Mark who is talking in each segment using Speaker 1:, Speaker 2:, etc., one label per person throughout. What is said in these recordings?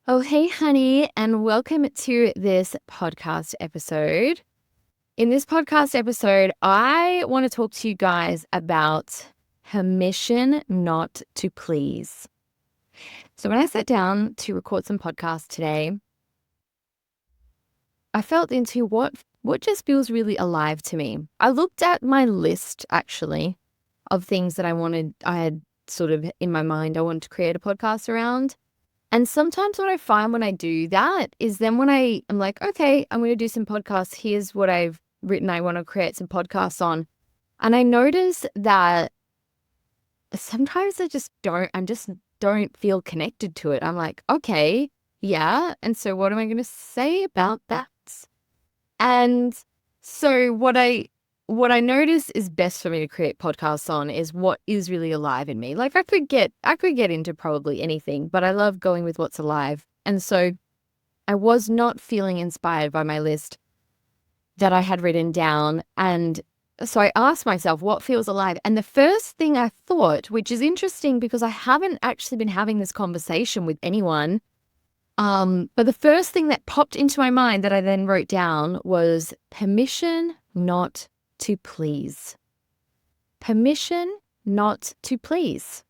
Speaker 1: Oh, hey, honey, and welcome to this podcast episode. In this podcast episode, I want to talk to you guys about permission not to please. So, when I sat down to record some podcasts today, I felt into what just feels really alive to me. I looked at my list actually of things that I had sort of in my mind I wanted to create a podcast around. And sometimes what I find when I do that is then when I'm like, okay, I'm going to do some podcasts. Here's what I've written. I want to create some podcasts on. And I notice that sometimes I just don't feel connected to it. I'm like, okay, yeah. And so what am I going to say about that? And so what I notice is best for me to create podcasts on is what is really alive in me. Like I could get into probably anything, but I love going with what's alive. And so I was not feeling inspired by my list that I had written down. And so I asked myself, what feels alive? And the first thing I thought, which is interesting because I haven't actually been having this conversation with anyone. But the first thing that popped into my mind that I then wrote down was permission not to please. Permission not to please.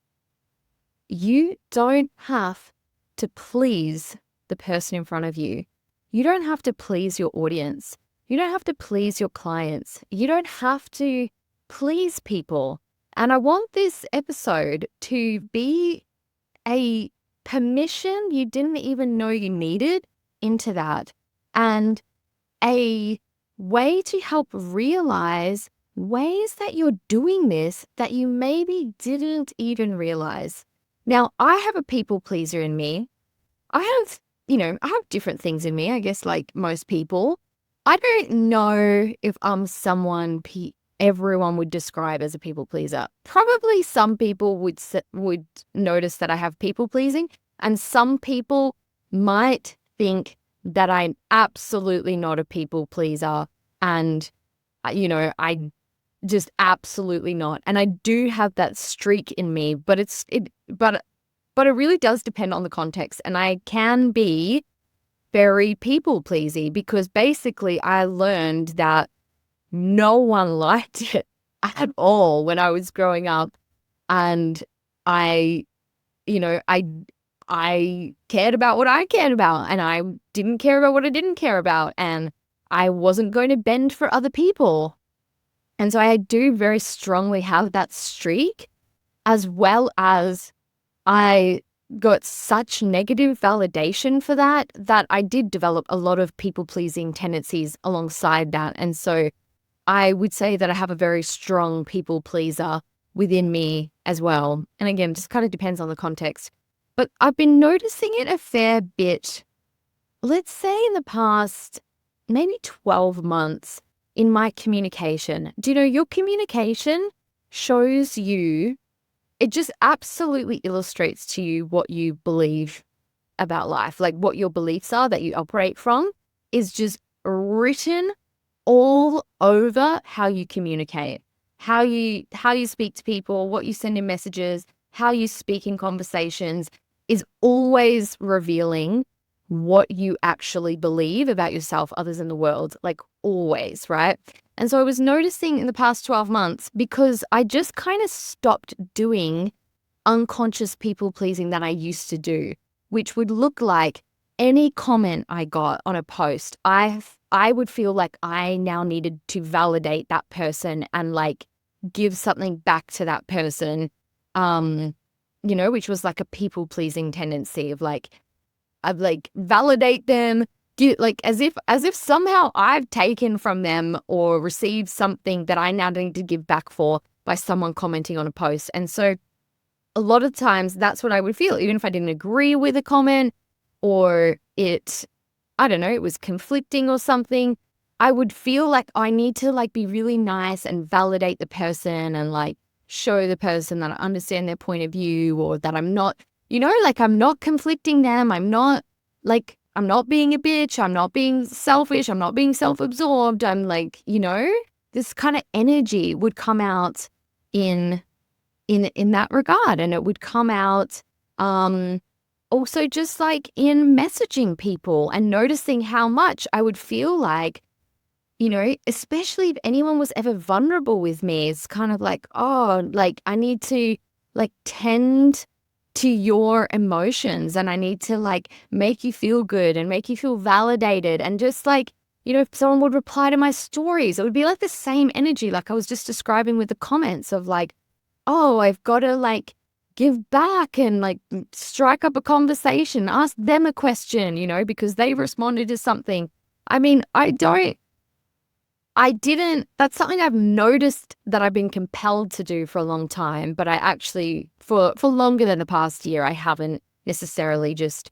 Speaker 1: You don't have to please the person in front of you. You don't have to please your audience. You don't have to please your clients. You don't have to please people. And I want this episode to be a permission you didn't even know you needed into that, and a way to help realize ways that you're doing this that you maybe didn't even realize. Now, I have a people pleaser in me. I have different things in me, I guess, like most people. I don't know if I'm someone everyone would describe as a people pleaser. Probably some people would notice that I have people pleasing, and some people might think that I'm absolutely not a people pleaser, and I just absolutely not. And I do have that streak in me, but it really does depend on the context, and I can be very people pleasy because basically I learned that no one liked it at all when I was growing up. And I, I cared about what I cared about, and I didn't care about what I didn't care about. And I wasn't going to bend for other people. And so I do very strongly have that streak, as well as I got such negative validation for that I did develop a lot of people pleasing tendencies alongside that. And so I would say that I have a very strong people pleaser within me as well. And again, just kind of depends on the context. But I've been noticing it a fair bit, let's say in the past maybe 12 months in my communication. Do you know, your communication shows you, it just absolutely illustrates to you what you believe about life. Like what your beliefs are that you operate from is just written all over how you communicate, how you speak to people, what you send in messages, how you speak in conversations is always revealing what you actually believe about yourself, others in the world, like always, right? And so I was noticing in the past 12 months, because I just kind of stopped doing unconscious people pleasing that I used to do, which would look like any comment I got on a post, I would feel like I now needed to validate that person and like give something back to that person, which was like a people pleasing tendency of like, I'd like validate them, like as if somehow I've taken from them or received something that I now need to give back for by someone commenting on a post. And so a lot of times that's what I would feel, even if I didn't agree with a comment or it was conflicting or something. I would feel like I need to like be really nice and validate the person and like show the person that I understand their point of view, or that I'm not, like I'm not conflicting them. I'm not being a bitch. I'm not being selfish. I'm not being self-absorbed. I'm like, this kind of energy would come out in that regard. And it would come out, also just like in messaging people and noticing how much I would feel like, especially if anyone was ever vulnerable with me, it's kind of like, oh, like I need to like tend to your emotions and I need to like make you feel good and make you feel validated. And just like, if someone would reply to my stories, it would be like the same energy, like I was just describing with the comments of like, oh, I've got to like give back and like strike up a conversation, ask them a question, because they responded to something. I mean, that's something I've noticed that I've been compelled to do for a long time, but I actually, for longer than the past year, I haven't necessarily just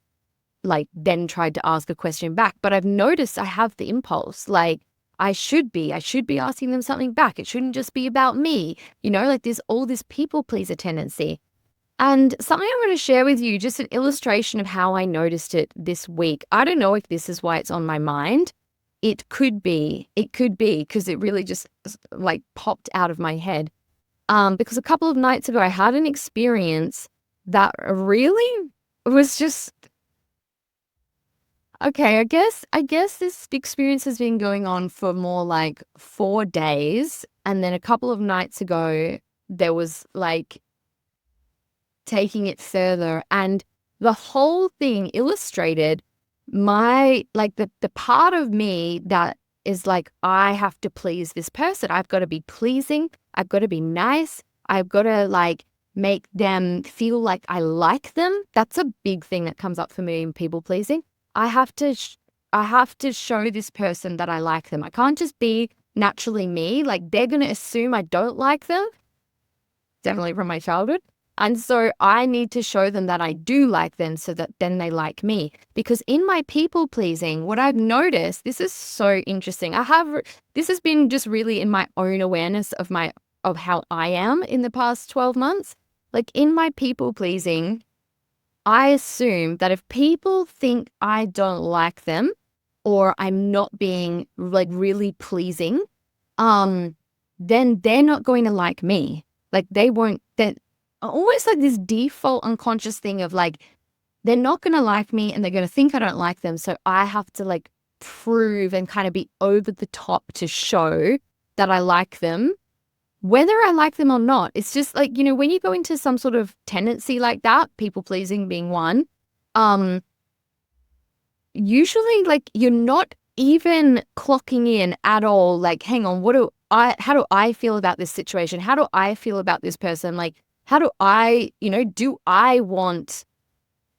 Speaker 1: like then tried to ask a question back. But I've noticed I have the impulse, like I should be asking them something back. It shouldn't just be about me, like there's all this people pleaser tendency. And something I'm going to share with you, just an illustration of how I noticed it this week. I don't know if this is why it's on my mind. It could be because it really just like popped out of my head. Because a couple of nights ago, I had an experience that really was just, okay, I guess this experience has been going on for more like 4 days. And then a couple of nights ago, there was like taking it further. And the whole thing illustrated the part of me that is like, I have to please this person. I've got to be pleasing. I've got to be nice. I've got to like make them feel like I like them. That's a big thing that comes up for me in people pleasing. I have to show this person that I like them. I can't just be naturally me. Like they're going to assume I don't like them. Definitely from my childhood. And so I need to show them that I do like them so that then they like me. Because in my people pleasing, what I've noticed, this is so interesting. This has been just really in my own awareness of how I am in the past 12 months. Like in my people pleasing, I assume that if people think I don't like them or I'm not being like really pleasing, then they're not going to like me. Like they won't, then almost like this default unconscious thing of like, they're not going to like me and they're going to think I don't like them. So I have to like prove and kind of be over the top to show that I like them, whether I like them or not. It's just like, when you go into some sort of tendency like that, people pleasing being one, usually like you're not even clocking in at all. Like, hang on, how do I feel about this situation? How do I feel about this person? Like, how do I, do I want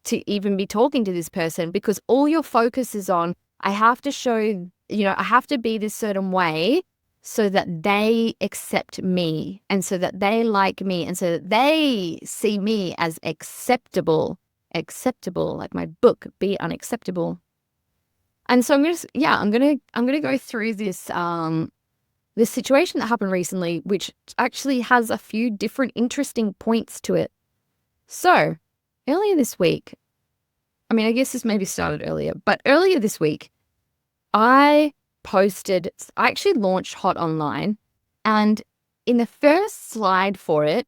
Speaker 1: to even be talking to this person? Because all your focus is on, I have to show, I have to be this certain way so that they accept me and so that they like me and so that they see me as acceptable, like my book, Be Unacceptable. And so I'm going to go through this situation that happened recently, which actually has a few different interesting points to it. So earlier this week, I guess this maybe started earlier, but earlier this week, I actually launched Hot Online, and in the first slide for it,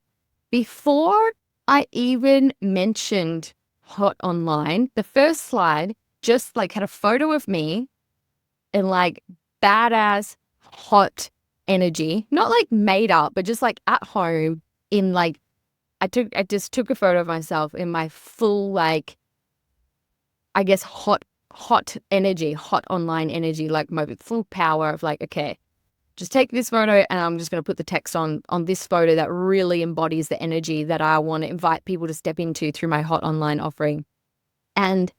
Speaker 1: before I even mentioned Hot Online, the first slide just like had a photo of me in like badass hot energy, not like made up, but just like at home in like, I just took a photo of myself in my full, like, I guess hot energy, Hot Online energy, like my full power of like, okay, just take this photo and I'm just going to put the text on this photo that really embodies the energy that I want to invite people to step into through my Hot Online offering. And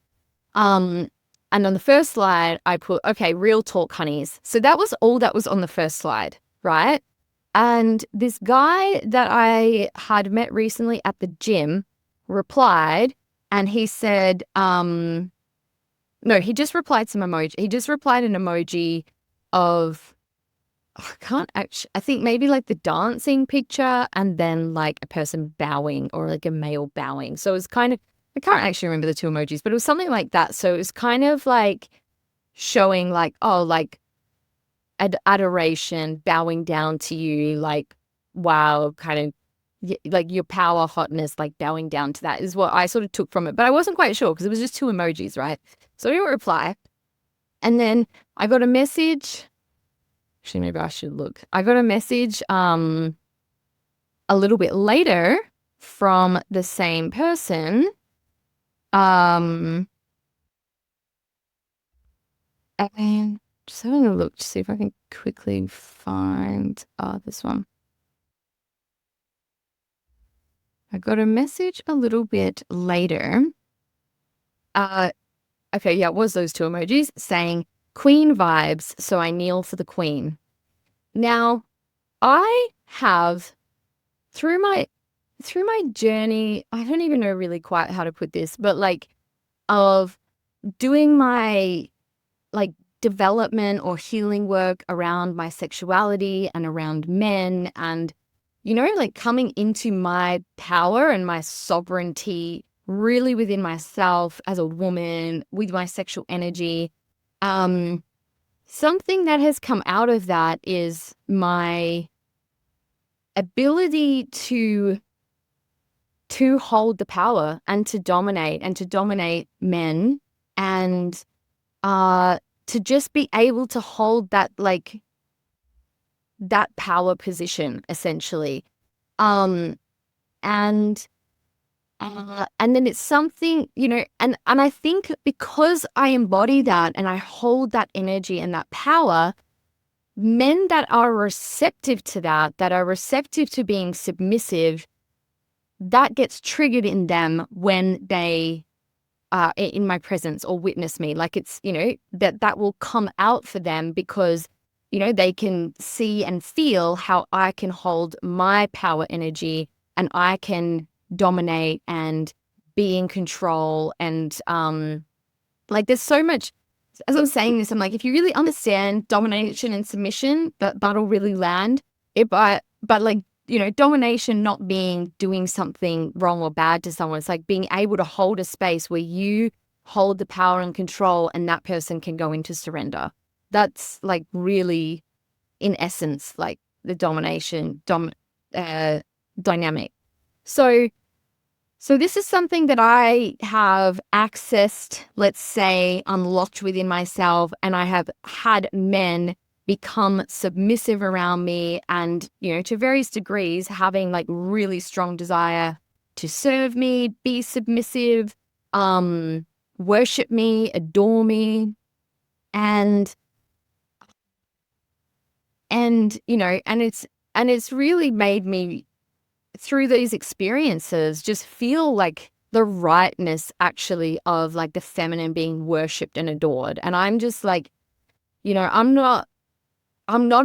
Speaker 1: on the first slide, I put, okay, real talk, honeys. So that was all that was on the first slide, right? And this guy that I had met recently at the gym replied, and he said, no, he just replied some emoji. He just replied an emoji of, I can't actually, I think maybe like the dancing picture and then like a person bowing or like a male bowing. So it was kind of, I can't actually remember the two emojis, but it was something like that. So it was kind of like showing like, oh, like adoration, bowing down to you, like, wow, kind of like your power, hotness, like bowing down to that is what I sort of took from it. But I wasn't quite sure because it was just two emojis, right? So I didn't reply. And then I got a message. Actually, maybe I should look. I got a message a little bit later from the same person. And just having a look to see if I can quickly find this one. I got a message a little bit later. Okay, yeah, it was those two emojis saying queen vibes, so I kneel for the queen. Now, I have through my journey, I don't even know really quite how to put this, but like of doing my like development or healing work around my sexuality and around men and, you know, like coming into my power and my sovereignty really within myself as a woman with my sexual energy. Something that has come out of that is my ability to hold the power and to dominate men and to just be able to hold that like that power position essentially. And then it's something, you know, and I think because I embody that and I hold that energy and that power, men that are receptive to that are receptive to being submissive, that gets triggered in them when they are in my presence or witness me. Like it's, you know, that will come out for them because, you know, they can see and feel how I can hold my power energy and I can dominate and be in control. And like there's so much, as I'm saying this, I'm like, if you really understand domination and submission, that'll really land it. But like, you know, domination not being doing something wrong or bad to someone. It's like being able to hold a space where you hold the power and control and that person can go into surrender. That's like really, in essence, like the domination dynamic. So this is something that I have accessed, let's say, unlocked within myself, and I have had men become submissive around me and, you know, to various degrees, having like really strong desire to serve me, be submissive, worship me, adore me. And you know, and it's really made me through these experiences just feel like the rightness actually of like the feminine being worshipped and adored. And I'm just like, you know, I'm not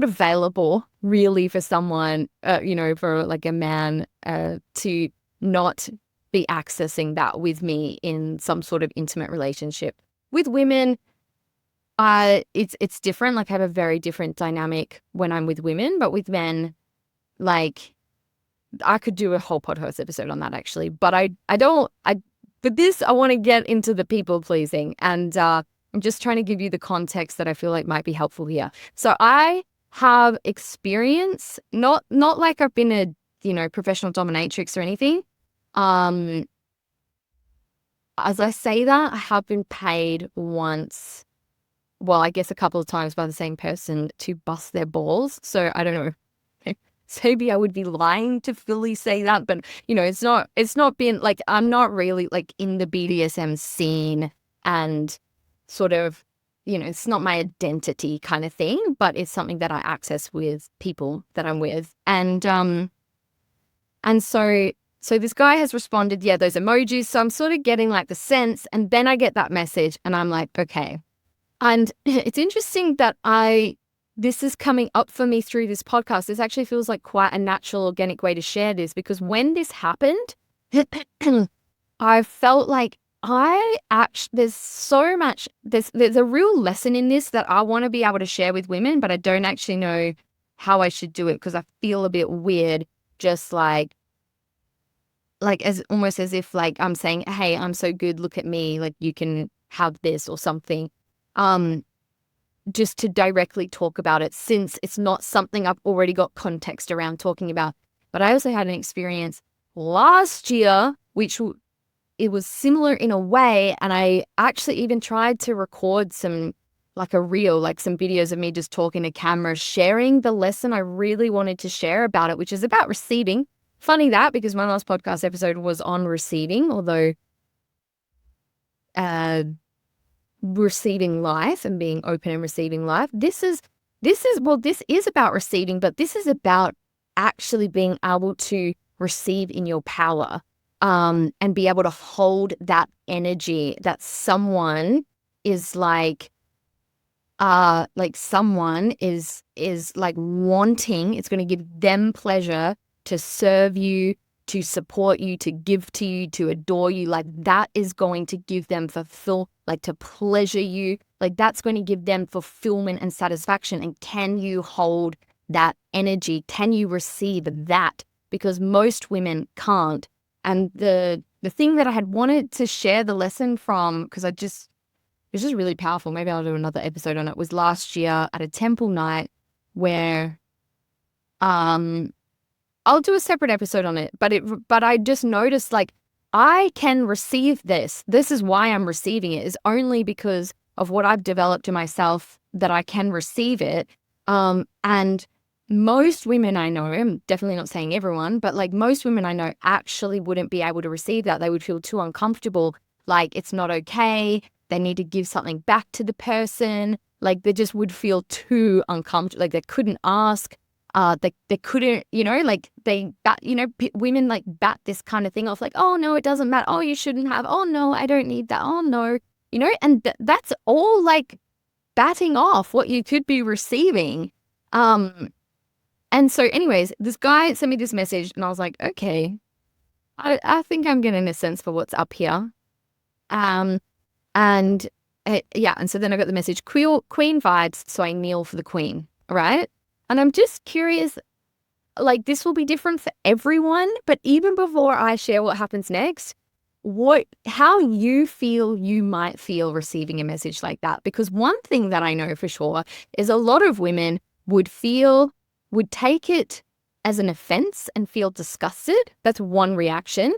Speaker 1: available really for someone, you know, for like a man to not be accessing that with me in some sort of intimate relationship. With women, it's different. Like I have a very different dynamic when I'm with women, but with men, like I could do a whole podcast episode on that actually, but but this, I want to get into the people pleasing and, I'm just trying to give you the context that I feel like might be helpful here. So I have experience, not like I've been a, you know, professional dominatrix or anything. As I say that, I have been paid once, well, I guess a couple of times by the same person to bust their balls. So I don't know. So maybe I would be lying to fully say that, but you know, it's not been like, I'm not really like in the BDSM scene and sort of, you know, it's not my identity kind of thing, but it's something that I access with people that I'm with. And so this guy has responded, yeah, those emojis. So I'm sort of getting like the sense, and then I get that message and I'm like, okay. And it's interesting that this is coming up for me through this podcast. This actually feels like quite a natural, organic way to share this, because when this happened, I felt like there's so much, there's a real lesson in this that I want to be able to share with women, but I don't actually know how I should do it because I feel a bit weird, just like as almost as if like I'm saying, hey, I'm so good, look at me, like you can have this or something. Just to directly talk about it, since it's not something I've already got context around talking about. But I also had an experience last year, it was similar in a way. And I actually even tried to record some, like a reel, like some videos of me just talking to camera, sharing the lesson I really wanted to share about it, which is about receiving. Funny that, because my last podcast episode was on receiving, although receiving life and being open and receiving life. This is about receiving, but this is about actually being able to receive in your power, and be able to hold that energy that someone is someone is like wanting. It's going to give them pleasure to serve you, to support you, to give to you, to adore you. Like that is going to give them to pleasure you. Like that's going to give them fulfillment and satisfaction. And can you hold that energy? Can you receive that? Because most women can't. And the thing that I had wanted to share the lesson from, because it's just really powerful. Maybe I'll do another episode on it. Was last year at a temple night where, I'll do a separate episode on it, but I just noticed like I can receive this. This is why I'm receiving it, is only because of what I've developed in myself, that I can receive it. And most women I know, I'm definitely not saying everyone, but like most women I know actually wouldn't be able to receive that. They would feel too uncomfortable. Like it's not okay. They need to give something back to the person. Like they just would feel too uncomfortable. Like they couldn't ask. They couldn't, women like bat this kind of thing off, like, oh no, it doesn't matter. Oh, you shouldn't have. Oh no, I don't need that. Oh no, and that's all like batting off what you could be receiving. And so anyways, this guy sent me this message and I was like, okay, I think I'm getting a sense for what's up here. And so then I got the message, queen vibes, so I kneel for the queen, right? And I'm just curious, like this will be different for everyone, but even before I share what happens next, how you might feel receiving a message like that. Because one thing that I know for sure is a lot of women would take it as an offense and feel disgusted. That's one reaction.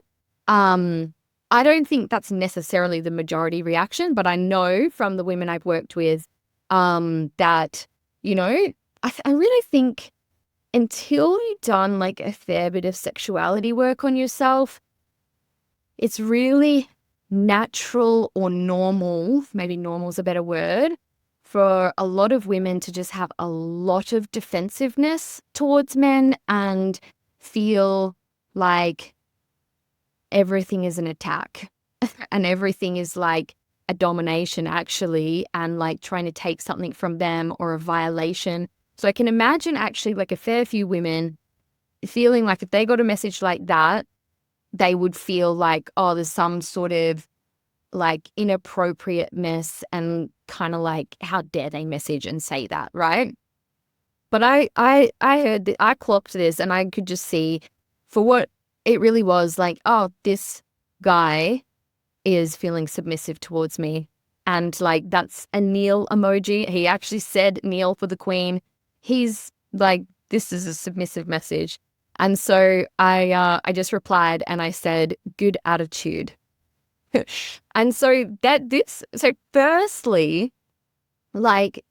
Speaker 1: I don't think that's necessarily the majority reaction, but I know from the women I've worked with, that, I really think until you've done like a fair bit of sexuality work on yourself, it's really natural or normal, maybe normal is a better word, for a lot of women to just have a lot of defensiveness towards men and feel like everything is an attack and everything is like a domination actually, and like trying to take something from them or a violation. So I can imagine actually like a fair few women feeling like if they got a message like that, they would feel like, oh, there's some sort of like inappropriateness and kind of like, how dare they message and say that, right? But I heard that, I clocked this and I could just see for what it really was, like, oh, this guy is feeling submissive towards me. And like, that's a kneel emoji. He actually said kneel for the queen. He's like, this is a submissive message. And so I just replied and I said, good attitude. And so firstly, like,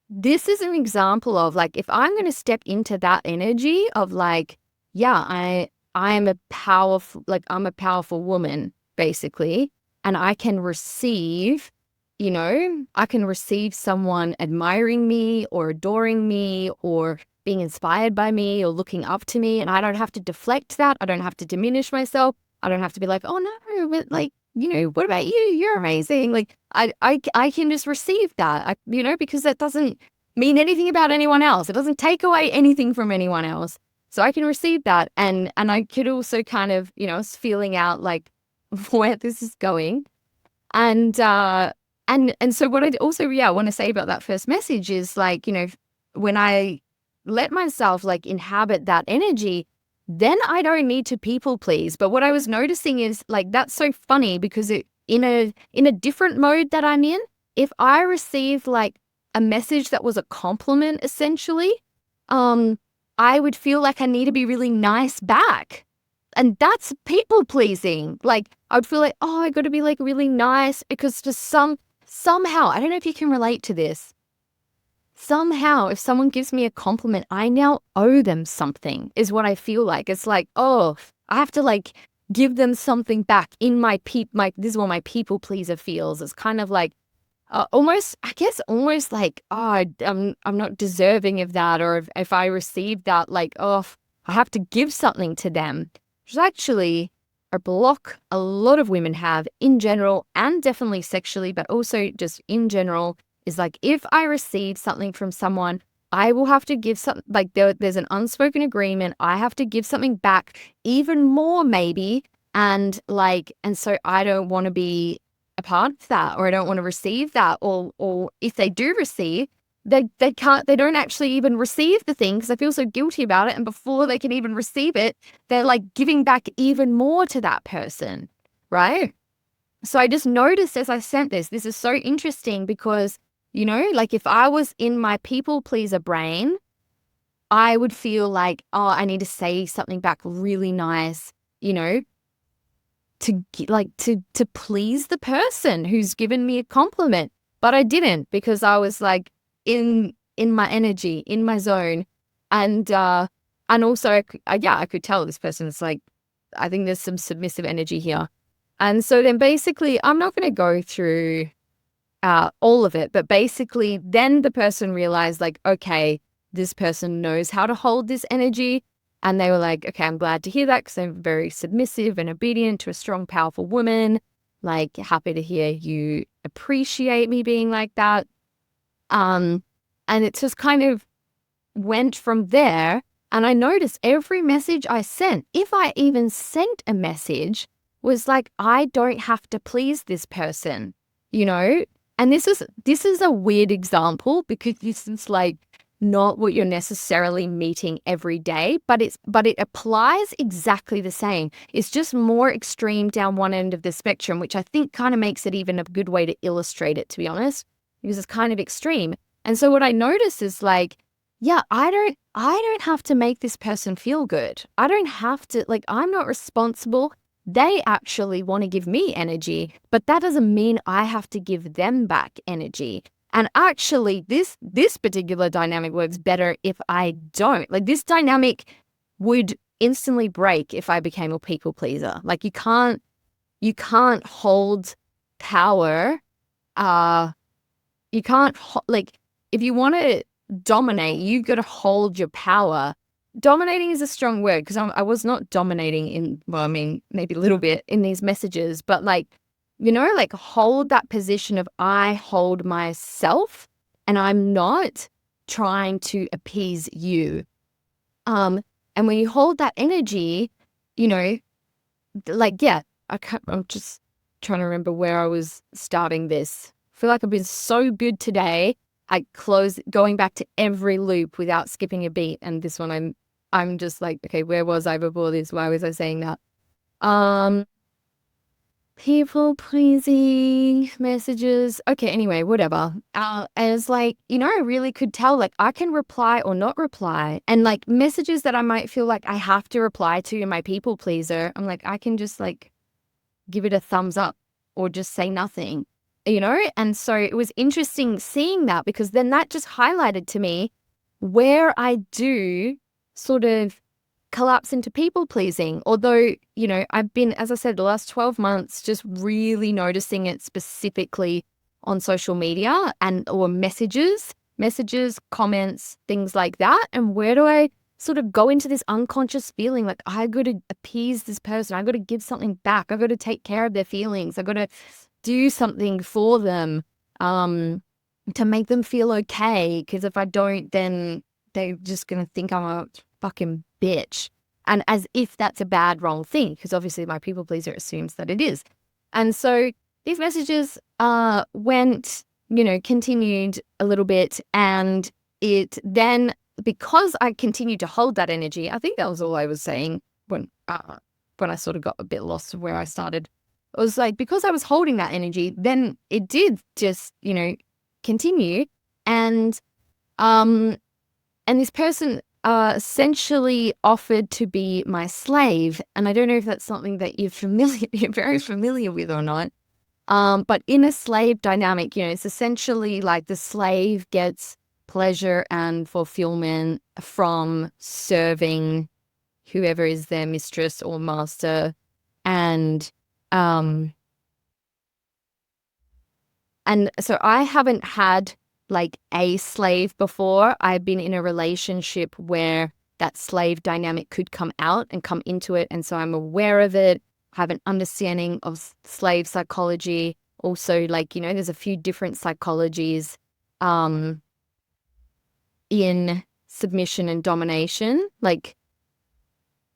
Speaker 1: this is an example of like, if I'm going to step into that energy of like, yeah, I'm a powerful woman, basically, and I can receive, I can receive someone admiring me or adoring me or being inspired by me or looking up to me, and I don't have to deflect that. I don't have to diminish myself. I don't have to be like, oh no, but like, what about you? You're amazing. Like I can just receive that, because that doesn't mean anything about anyone else. It doesn't take away anything from anyone else. So I can receive that. And I could also kind of, feeling out like where this is going. And so what I also, want to say about that first message is like, when I let myself like inhabit that energy, then I don't need to people please. But what I was noticing is like, that's so funny because in a different mode that I'm in, if I received like a message that was a compliment essentially, I would feel like I need to be really nice back. And that's people pleasing. Like I would feel like, oh, I got to be like really nice because just somehow, I don't know if you can relate to this. Somehow, if someone gives me a compliment, I now owe them something is what I feel like. It's like, oh, I have to like give them something back in this is what my people pleaser feels. It's kind of like, almost, I guess, almost like, oh, I'm not deserving of that. Or if I receive that, like, oh, I have to give something to them, which is actually a block a lot of women have in general and definitely sexually, but also just in general is like, if I receive something from someone, I will have to give something, like there's an unspoken agreement. I have to give something back, even more maybe. And so I don't want to be a part of that, or I don't want to receive that, or if they do receive, they don't actually even receive the thing because I feel so guilty about it. And before they can even receive it, they're like giving back even more to that person, right? So I just noticed as I sent this is so interesting because, like if I was in my people pleaser brain, I would feel like, oh, I need to say something back really nice, to please the person who's given me a compliment. But I didn't, because I was like in my energy, in my zone. And also I could tell this person is like, I think there's some submissive energy here. And so then basically I'm not going to go through all of it, but basically then the person realized like, okay, this person knows how to hold this energy. And they were like, okay, I'm glad to hear that because I'm very submissive and obedient to a strong, powerful woman. Like, happy to hear you appreciate me being like that. And it just kind of went from there. And I noticed every message I sent, if I even sent a message, was like, I don't have to please this person, And this is a weird example because this is like not what you're necessarily meeting every day, but it applies exactly the same. It's just more extreme down one end of the spectrum, which I think kind of makes it even a good way to illustrate it, to be honest, because it's kind of extreme. And so what I noticed is like, yeah, I don't have to make this person feel good. I don't have to, like, I'm not responsible. They actually want to give me energy, but that doesn't mean I have to give them back energy. And actually, this particular dynamic works better if I don't. Like, this dynamic would instantly break if I became a people pleaser. Like, you can't hold power. You can't, like, if you want to dominate, you've got to hold your power. Dominating is a strong word because I was not dominating maybe a little bit in these messages, but like, like hold that position of I hold myself and I'm not trying to appease you. And when you hold that energy, like, yeah, I'm just trying to remember where I was starting this. I feel like I've been so good today. Going back to every loop without skipping a beat. And this one, I'm just like, okay, where was I before this? Why was I saying that? People pleasing messages. Okay, anyway, whatever. And it's like, I really could tell, like, I can reply or not reply. And like messages that I might feel like I have to reply to in my people pleaser, I'm like, I can just like give it a thumbs up or just say nothing, And so it was interesting seeing that because then that just highlighted to me where I do sort of collapse into people pleasing. Although, I've been, as I said, the last 12 months, just really noticing it specifically on social media or messages, comments, things like that. And where do I sort of go into this unconscious feeling like I got to appease this person. I got to give something back. I got to take care of their feelings. I got to do something for them to make them feel okay. Because if I don't, then they're just going to think I'm a fucking bitch. And as if that's a bad, wrong thing, because obviously my people pleaser assumes that it is. And so these messages continued a little bit. And it then, because I continued to hold that energy, I think that was all I was saying when I sort of got a bit lost of where I started. It was like, because I was holding that energy, then it did just, continue. And this person essentially offered to be my slave. And I don't know if that's something that you're very familiar with or not. But in a slave dynamic, it's essentially like the slave gets pleasure and fulfillment from serving whoever is their mistress or master. And um and so I haven't had like a slave before. I've been in a relationship where that slave dynamic could come out and come into it. And so I'm aware of it, have an understanding of slave psychology. Also, like, there's a few different psychologies um, in submission and domination. Like,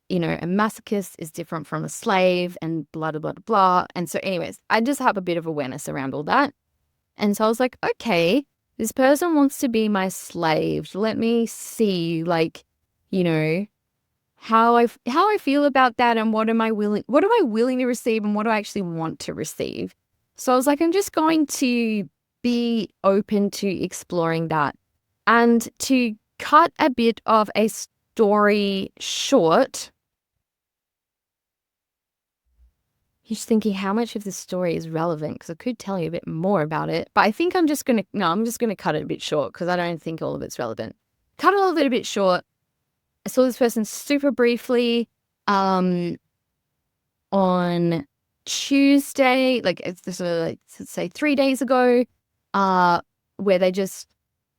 Speaker 1: a masochist is different from a slave and blah, blah, blah, blah. And so anyways, I just have a bit of awareness around all that. And so I was like, okay, this person wants to be my slave. Let me see, like, how I feel about that, and what am I willing to receive, and what do I actually want to receive. So I was like, I'm just going to be open to exploring that. And to cut a bit of a story short, you're just thinking how much of this story is relevant, because I could tell you a bit more about it, but I think I'm just going to cut it a bit short because I don't think all of it's relevant. Cut all of it a bit short. I saw this person super briefly on Tuesday, like it's like, let's say 3 days ago, where they just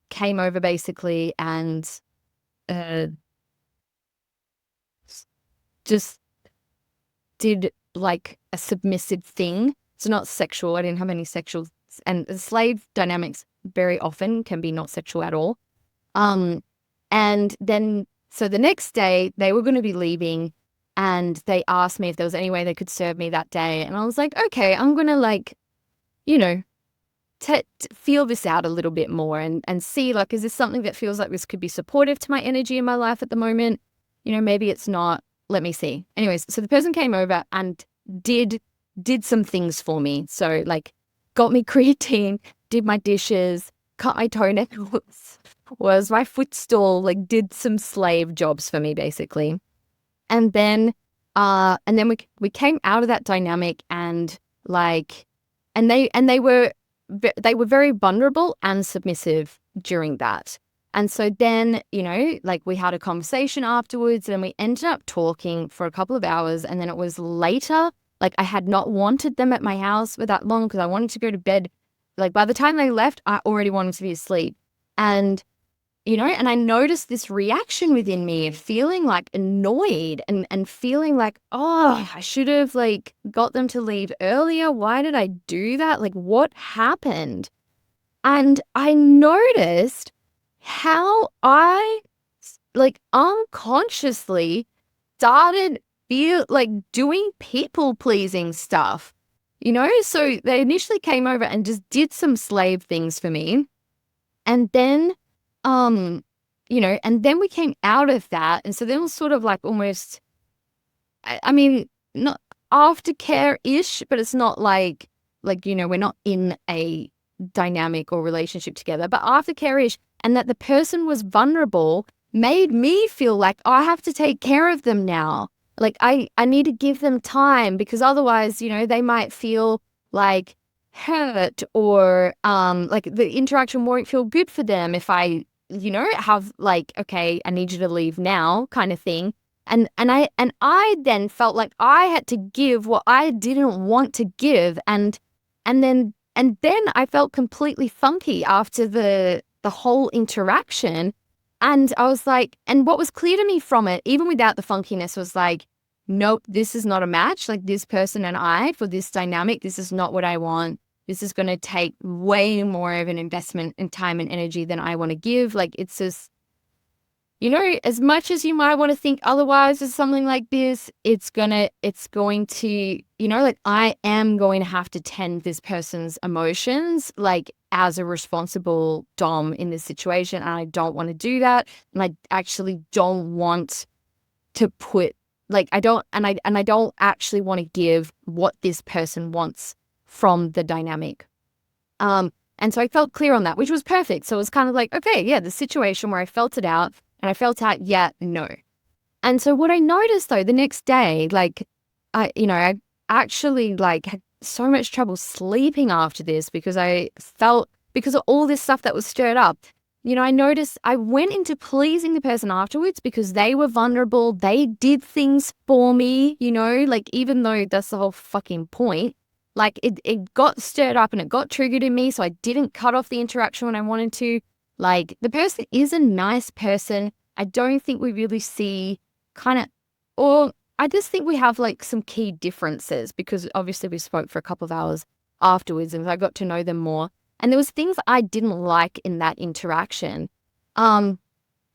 Speaker 1: came over basically and just did like a submissive thing. It's not sexual. I didn't have any sexual, and the slave dynamics very often can be not sexual at all. And then, so the next day they were going to be leaving, and they asked me if there was any way they could serve me that day. And I was like, okay, I'm going to like, feel this out a little bit more and see, like, is this something that feels like this could be supportive to my energy in my life at the moment? Maybe it's not. Let me see. Anyways, so the person came over and did some things for me. So like got me creatine, did my dishes, cut my toenails, was my footstool, like did some slave jobs for me basically. And then we came out of that dynamic, and like, and they were very vulnerable and submissive during that. And so then, like we had a conversation afterwards, and we ended up talking for a couple of hours. And then it was later, like I had not wanted them at my house for that long because I wanted to go to bed. Like by the time they left, I already wanted to be asleep. And, and I noticed this reaction within me of feeling like annoyed and feeling like, oh, I should have like got them to leave earlier. Why did I do that? Like what happened? And I noticed how I like unconsciously started doing people pleasing stuff, so they initially came over and just did some slave things for me. And then, and then we came out of that. And so then it was sort of like almost, I mean, not aftercare-ish, but it's not like, we're not in a dynamic or relationship together, but aftercare-ish. And that the person was vulnerable made me feel like I have to take care of them now. Like I need to give them time, because otherwise, they might feel like hurt, or like the interaction won't feel good for them if I, have like, okay, I need you to leave now kind of thing. And I then felt like I had to give what I didn't want to give, and then I felt completely funky after the whole interaction. And I was like, and what was clear to me from it, even without the funkiness, was like, nope, this is not a match. Like this person and I, for this dynamic, this is not what I want. This is going to take way more of an investment in time and energy than I want to give. Like it's just, as much as you might want to think otherwise with something like this, it's going to, like I am going to have to tend this person's emotions, like as a responsible dom in this situation. And I don't want to do that. And I actually don't want to put, like, I don't actually want to give what this person wants from the dynamic. And so I felt clear on that, which was perfect. So it was kind of like, okay, yeah, the situation where I felt it out, And I felt out, yeah, no. And so what I noticed though, the next day, like, I actually like had so much trouble sleeping after this because because of all this stuff that was stirred up. I noticed I went into pleasing the person afterwards because they were vulnerable. They did things for me, like even though that's the whole fucking point, like it got stirred up and it got triggered in me. So I didn't cut off the interaction when I wanted to. Like the person is a nice person. I don't think we really see or I just think we have like some key differences because obviously we spoke for a couple of hours afterwards and I got to know them more. And there was things I didn't like in that interaction. But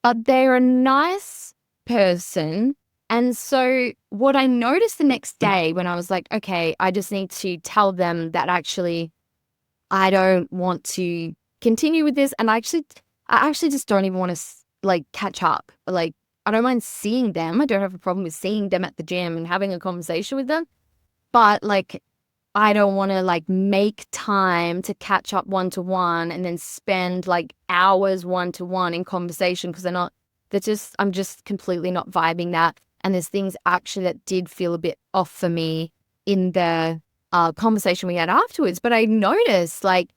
Speaker 1: they're a nice person. And so what I noticed the next day when I was like, okay, I just need to tell them that actually I don't want to continue with this. And I actually just don't even want to like catch up. Like I don't mind seeing them. I don't have a problem with seeing them at the gym and having a conversation with them. But like, I don't want to like make time to catch up one-to-one and then spend like hours one-to-one in conversation because I'm just completely not vibing that. And there's things actually that did feel a bit off for me in the conversation we had afterwards. But I noticed like,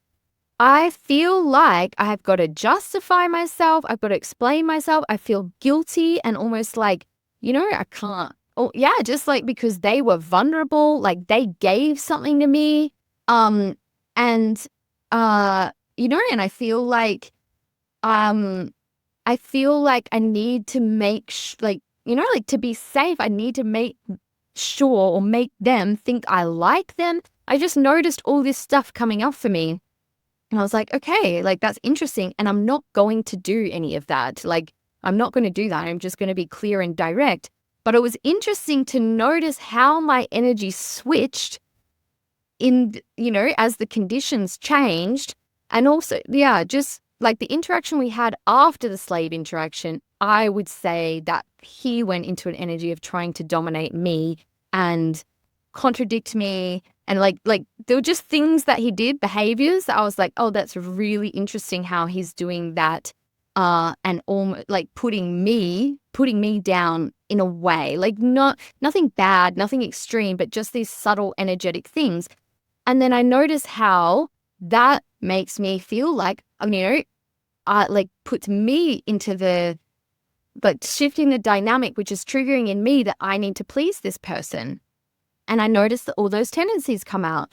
Speaker 1: I feel like I have got to justify myself. I've got to explain myself. I feel guilty and almost like, I can't. Oh, yeah, just like because they were vulnerable, like they gave something to me. And I feel like, I need to make, like to be safe, I need to make sure or make them think I like them. I just noticed all this stuff coming up for me. And I was like, okay, like that's interesting. And I'm not going to do any of that. Like, I'm not going to do that. I'm just going to be clear and direct. But it was interesting to notice how my energy switched as the conditions changed. And also, yeah, just like the interaction we had after the slave interaction, I would say that he went into an energy of trying to dominate me and contradict me. And like there were just things that he did, behaviors that I was like, oh, that's really interesting how he's doing that. And almost like putting me down in a way, like nothing bad, nothing extreme, but just these subtle energetic things. And then I notice how that makes me feel like, like puts me into the, like shifting the dynamic, which is triggering in me that I need to please this person. And I noticed that all those tendencies come out.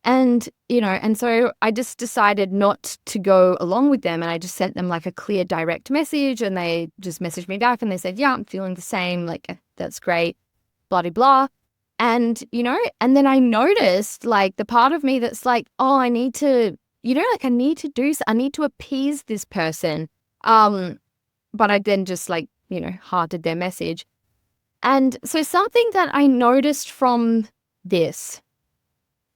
Speaker 1: And, and so I just decided not to go along with them. And I just sent them like a clear, direct message. And they just messaged me back and they said, yeah, I'm feeling the same. Like, that's great, blah, blah, blah. And, and then I noticed like the part of me that's like, oh, I need to, I need to appease this person. But I then just like, hearted their message. And so something that I noticed from this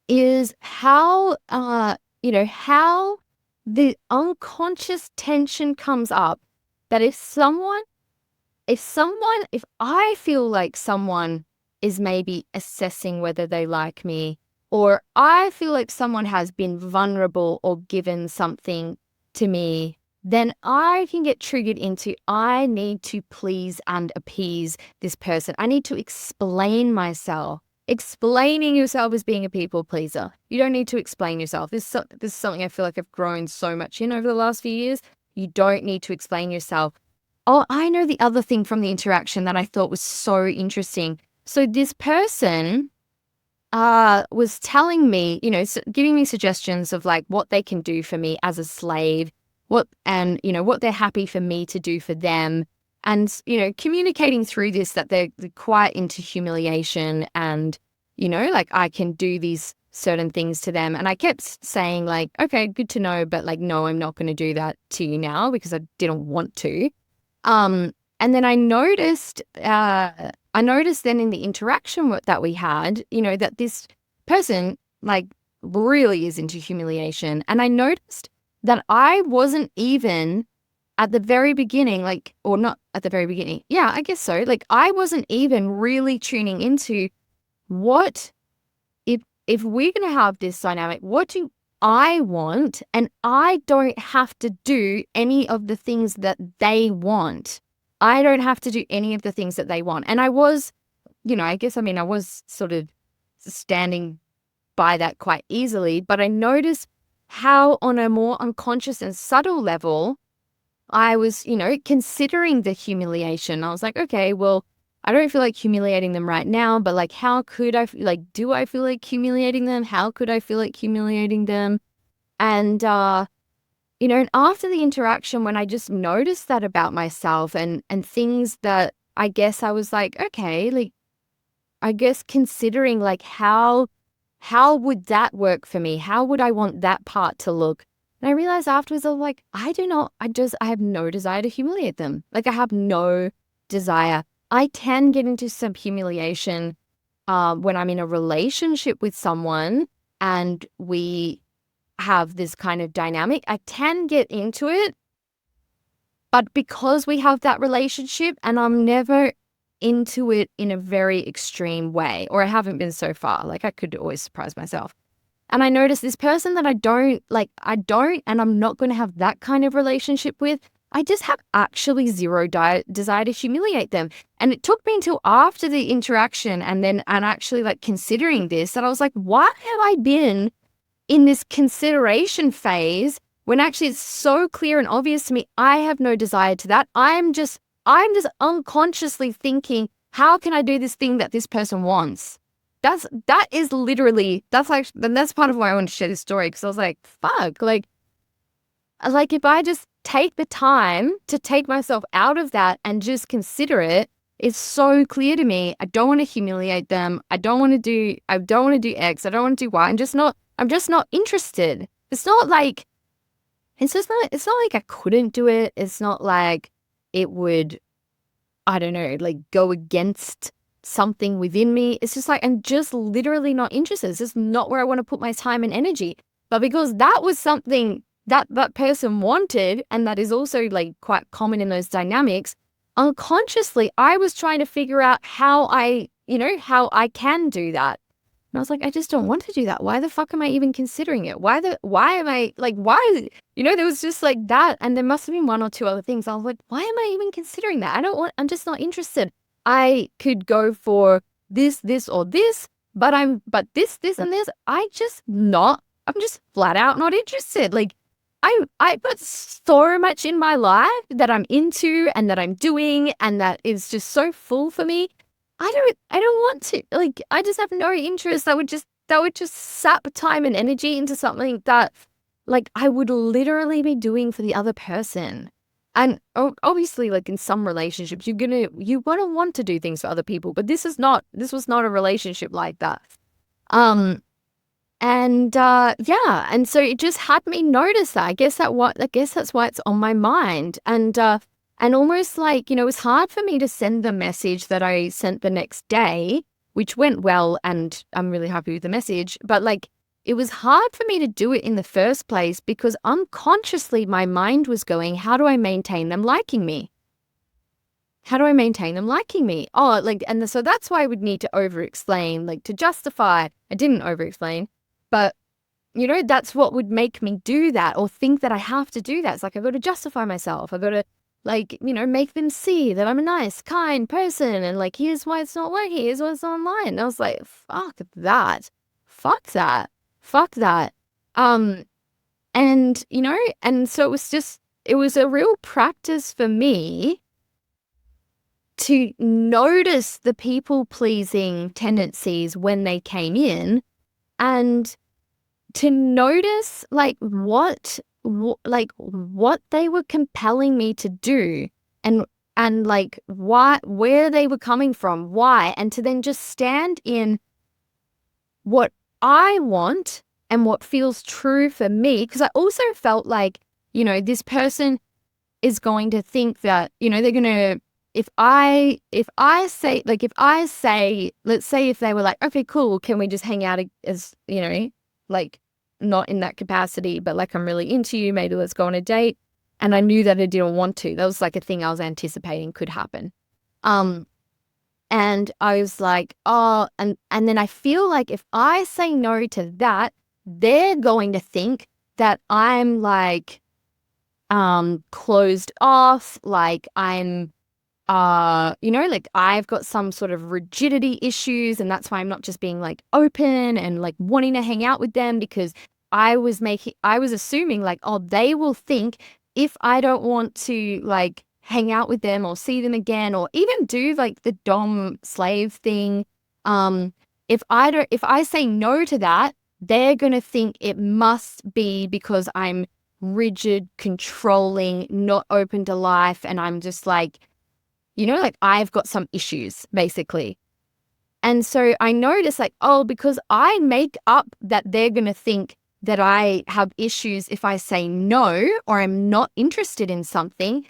Speaker 1: is how, how the unconscious tension comes up that if I feel like someone is maybe assessing whether they like me, or I feel like someone has been vulnerable or given something to me, then I can get triggered into, I need to please and appease this person. I need to explain myself. Explaining yourself as being a people pleaser. You don't need to explain yourself. This is something I feel like I've grown so much in over the last few years. You don't need to explain yourself. Oh, I know the other thing from the interaction that I thought was so interesting. So this person was telling me, giving me suggestions of like what they can do for me as a slave, what they're happy for me to do for them. And, communicating through this that they're quite into humiliation and, like I can do these certain things to them. And I kept saying like, okay, good to know. But like, no, I'm not going to do that to you now because I didn't want to. And then I noticed then in the interaction that we had, that this person like really is into humiliation. And I noticed that I wasn't even at the very beginning, like, or not at the very beginning. Yeah, I guess so. Like I wasn't even really tuning into what, if we're going to have this dynamic, what do I want? And I don't have to do any of the things that they want. I don't have to do any of the things that they want. And I was, I was sort of standing by that quite easily, but I noticed how on a more unconscious and subtle level, I was, considering the humiliation. I was like, okay, well, I don't feel like humiliating them right now, but like, how could I, do I feel like humiliating them? How could I feel like humiliating them? And, and after the interaction, when I just noticed that about myself and things that I guess I was like, okay, like, I guess considering like how would that work for me? How would I want that part to look? And I realized afterwards, I was like, I have no desire to humiliate them. Like I have no desire. I can get into some humiliation when I'm in a relationship with someone and we have this kind of dynamic. I can get into it, but because we have that relationship and I'm never into it in a very extreme way, or I haven't been so far, like I could always surprise myself. And I noticed this person that I don't, and I'm not going to have that kind of relationship with. I just have actually zero desire to humiliate them. And it took me until after the interaction and actually like considering this that I was like, why have I been in this consideration phase when actually it's so clear and obvious to me, I have no desire to that. I'm just unconsciously thinking, how can I do this thing that this person wants? That's part of why I want to share this story. Cause I was like, fuck, like if I just take the time to take myself out of that and just consider it, it's so clear to me. I don't want to humiliate them. I don't want to do X. I don't want to do Y. I'm just not interested. It's not like I couldn't do it. It's not like it would, I don't know, like go against something within me. It's just like, I'm just literally not interested. It's just not where I want to put my time and energy. But because that was something that person wanted, and that is also like quite common in those dynamics, unconsciously, I was trying to figure out how I can do that. And I was like, I just don't want to do that. Why the fuck am I even considering it? Why am I like, why, there was just like that. And there must have been one or two other things. I was like, why am I even considering that? I'm just not interested. I could go for this, or this, but this, and this. I'm just flat out not interested. Like, I put so much in my life that I'm into and that I'm doing and that is just so full for me. I don't want to, like, I just have no interest. That would just sap time and energy into something that, like, I would literally be doing for the other person. And obviously, like in some relationships, you're gonna want to do things for other people, but this was not a relationship like that. Yeah, and so it just had me notice that. I guess that's why it's on my mind. And almost like, it was hard for me to send the message that I sent the next day, which went well, and I'm really happy with the message. But like, it was hard for me to do it in the first place because unconsciously my mind was going, how do I maintain them liking me? How do I maintain them liking me? Oh, like, so that's why I would need to over-explain, like to justify. I didn't over-explain, but that's what would make me do that or think that I have to do that. It's like, I got to justify myself. I got to, like, make them see that I'm a nice, kind person. And like, here's why it's not working. Here's why it's not online. And I was like, fuck that. Fuck that. Fuck that. And, and so it was a real practice for me to notice the people-pleasing tendencies when they came in and to notice like what they were compelling me to do and like where they were coming from, why, and to then just stand in what I want and what feels true for me. Because I also felt like, this person is going to think that, they're going to, if I say, let's say if they were like, okay, cool, can we just hang out as, like not in that capacity, but like I'm really into you, maybe let's go on a date. And I knew that I didn't want to. That was like a thing I was anticipating could happen. And I was like, oh, and then I feel like if I say no to that, they're going to think that I'm like, closed off, like I'm like I've got some sort of rigidity issues, and that's why I'm not just being like open and like wanting to hang out with them, because I was assuming like, oh, they will think if I don't want to like hang out with them or see them again, or even do like the dom slave thing, if I say no to that, they're going to think it must be because I'm rigid, controlling, not open to life, and I'm just like, like I've got some issues basically. And so I noticed like, oh, because I make up that they're going to think that I have issues if I say no or I'm not interested in something,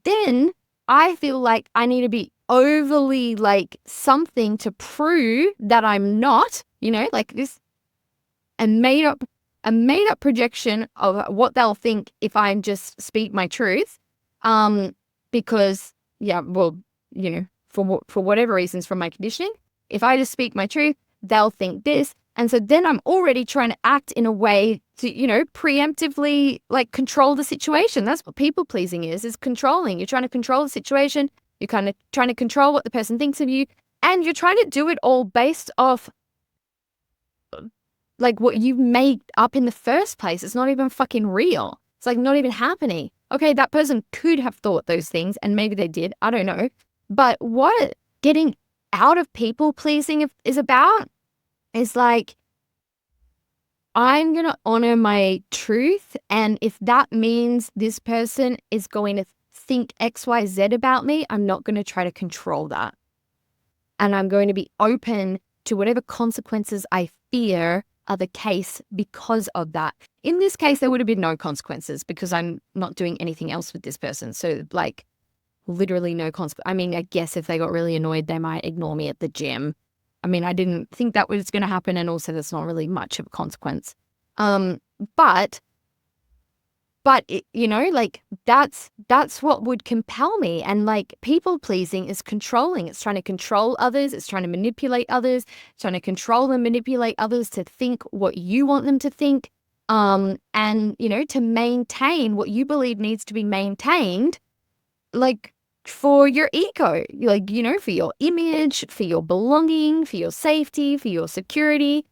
Speaker 1: then I feel like I need to be overly like something to prove that I'm not, like this a made up projection of what they'll think if I just speak my truth. Because yeah, well, for whatever reasons from my conditioning, if I just speak my truth, they'll think this. And so then I'm already trying to act in a way to, preemptively like control the situation. That's what people pleasing is controlling. You're trying to control the situation. You're kind of trying to control what the person thinks of you. And you're trying to do it all based off like what you made up in the first place. It's not even fucking real. It's like not even happening. Okay, that person could have thought those things and maybe they did. I don't know. But what getting out of people pleasing is about is like, I'm going to honor my truth. And if that means this person is going to think XYZ about me, I'm not going to try to control that. And I'm going to be open to whatever consequences I fear are the case because of that. In this case, there would have been no consequences because I'm not doing anything else with this person. So like literally no consequence. I mean, I guess if they got really annoyed, they might ignore me at the gym. I mean, I didn't think that was going to happen. And also that's not really much of a consequence. But it, like that's what would compel me. And like people pleasing is controlling. It's trying to control others. It's trying to manipulate others, trying to control and manipulate others to think what you want them to think. And, to maintain what you believe needs to be maintained, like for your ego, like, for your image, for your belonging, for your safety, for your security.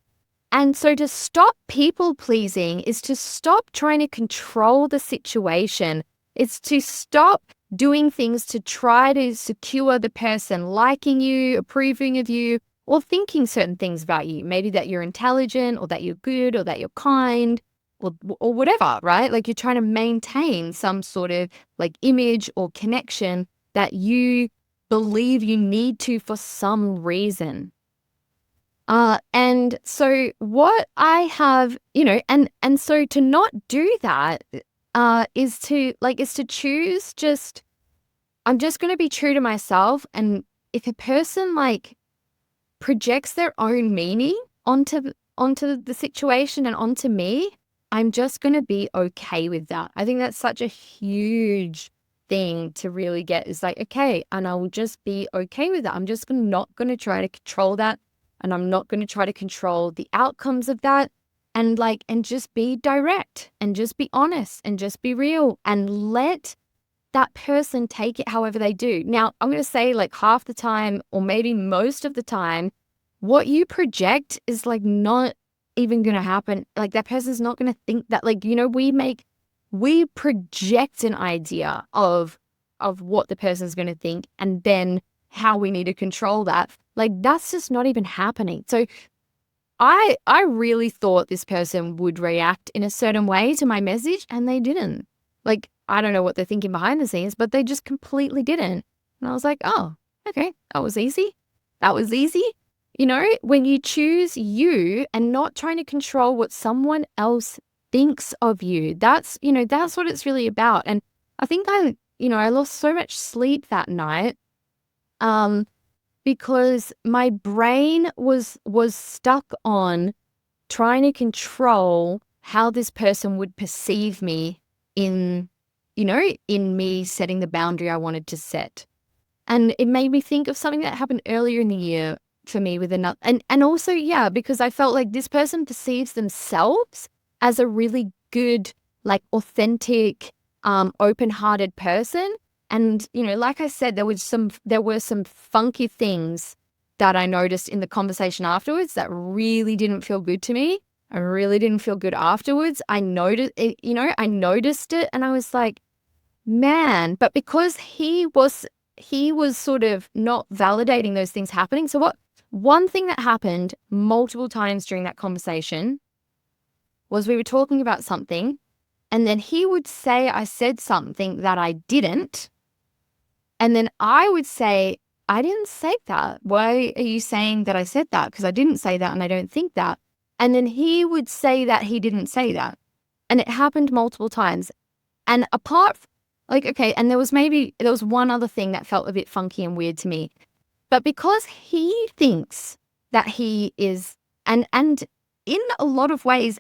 Speaker 1: And so to stop people pleasing is to stop trying to control the situation. It's to stop doing things to try to secure the person liking you, approving of you, or thinking certain things about you. Maybe that you're intelligent or that you're good or that you're kind or whatever, right? Like you're trying to maintain some sort of like image or connection that you believe you need to for some reason. And so what I have, and so to not do that, is to choose I'm just going to be true to myself. And if a person like projects their own meaning onto the situation and onto me, I'm just going to be okay with that. I think that's such a huge thing to really get is like, okay, and I will just be okay with that. I'm just not going to try to control that. And I'm not going to try to control the outcomes of that, and just be direct and just be honest and just be real and let that person take it however they do. Now, I'm going to say like half the time or maybe most of the time, what you project is like not even going to happen. Like that person's not going to think that, like, we project an idea of what the person's going to think and then how we need to control that. Like that's just not even happening. So I really thought this person would react in a certain way to my message and they didn't. Like, I don't know what they're thinking behind the scenes, but they just completely didn't. And I was like, oh, okay, that was easy. That was easy. When you choose you and not trying to control what someone else thinks of you, that's what it's really about. And I think I lost so much sleep that night. Because my brain was stuck on trying to control how this person would perceive me in me setting the boundary I wanted to set. And it made me think of something that happened earlier in the year for me with another, and also, yeah, because I felt like this person perceives themselves as a really good, like authentic, open-hearted person. And, like I said, there were some funky things that I noticed in the conversation afterwards that really didn't feel good to me. I really didn't feel good afterwards. I noticed it, I noticed it and I was like, man, but because he was sort of not validating those things happening. So one thing that happened multiple times during that conversation was we were talking about something and then he would say I said something that I didn't. And then I would say, I didn't say that. Why are you saying that I said that? Because I didn't say that and I don't think that. And then he would say that he didn't say that. And it happened multiple times. And and there was one other thing that felt a bit funky and weird to me. But because he thinks that he is, and in a lot of ways,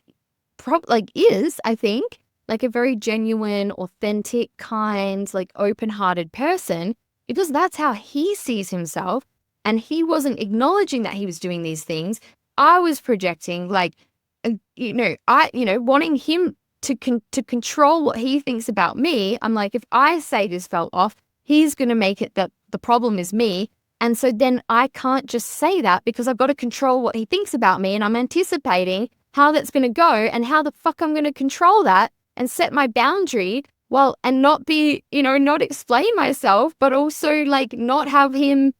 Speaker 1: I think, like a very genuine, authentic, kind, like open-hearted person, because that's how he sees himself. And he wasn't acknowledging that he was doing these things. I was projecting wanting him to control what he thinks about me. I'm like, if I say this felt off, he's going to make it that the problem is me. And so then I can't just say that because I've got to control what he thinks about me. And I'm anticipating how that's going to go and how the fuck I'm going to control that and set my boundary and not be, not explain myself, but also like not have him,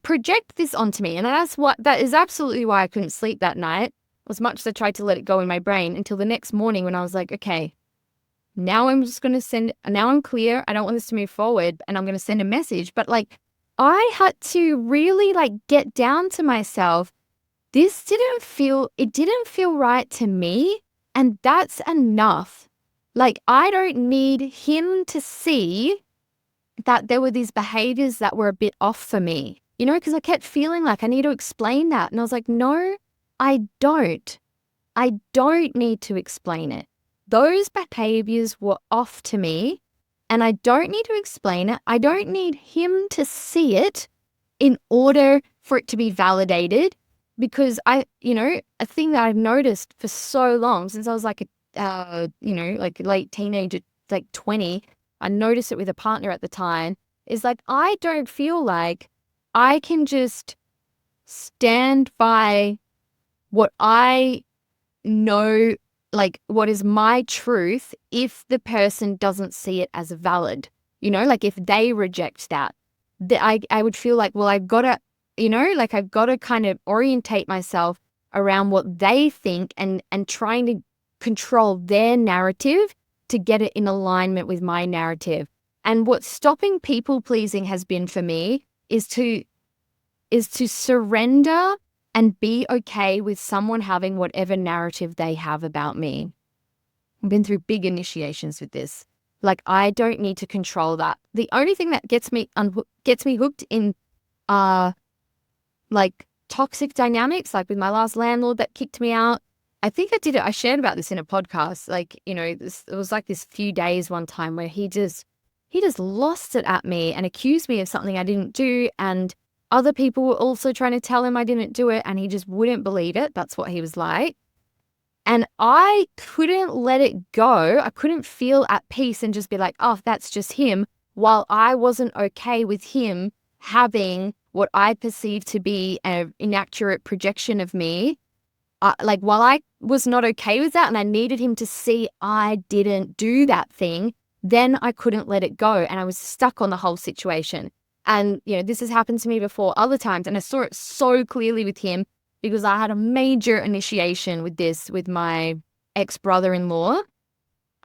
Speaker 1: project this onto me. And that is absolutely why I couldn't sleep that night, as much as I tried to let it go in my brain, until the next morning when I was like, okay, now I'm clear. I don't want this to move forward and I'm going to send a message. But like, I had to really like get down to myself. It didn't feel right to me. And that's enough. Like, I don't need him to see that there were these behaviors that were a bit off for me, because I kept feeling like I need to explain that. And I was like, no, I don't. I don't need to explain it. Those behaviors were off to me and I don't need to explain it. I don't need him to see it in order for it to be validated, because a thing that I've noticed for so long, since I was like like late teenager, like 20, I noticed it with a partner at the time, is like, I don't feel like I can just stand by what I know, like what is my truth, if the person doesn't see it as valid, like if they reject that, I would feel like, well, I've got to, I've got to kind of orientate myself around what they think and trying to control their narrative to get it in alignment with my narrative. And what's stopping people pleasing has been for me is to surrender and be okay with someone having whatever narrative they have about me. I've been through big initiations with this. Like, I don't need to control that. The only thing that gets me hooked in like toxic dynamics, like with my last landlord that kicked me out. I think I shared about this in a podcast. Like, it was like this few days one time where he just lost it at me and accused me of something I didn't do. And other people were also trying to tell him I didn't do it, and he just wouldn't believe it. That's what he was like. And I couldn't let it go. I couldn't feel at peace and just be like, oh, that's just him, while I wasn't okay with him having what I perceived to be an inaccurate projection of me. While I was not okay with that and I needed him to see I didn't do that thing, then I couldn't let it go. And I was stuck on the whole situation. And, this has happened to me before other times. And I saw it so clearly with him because I had a major initiation with this with my ex-brother-in-law.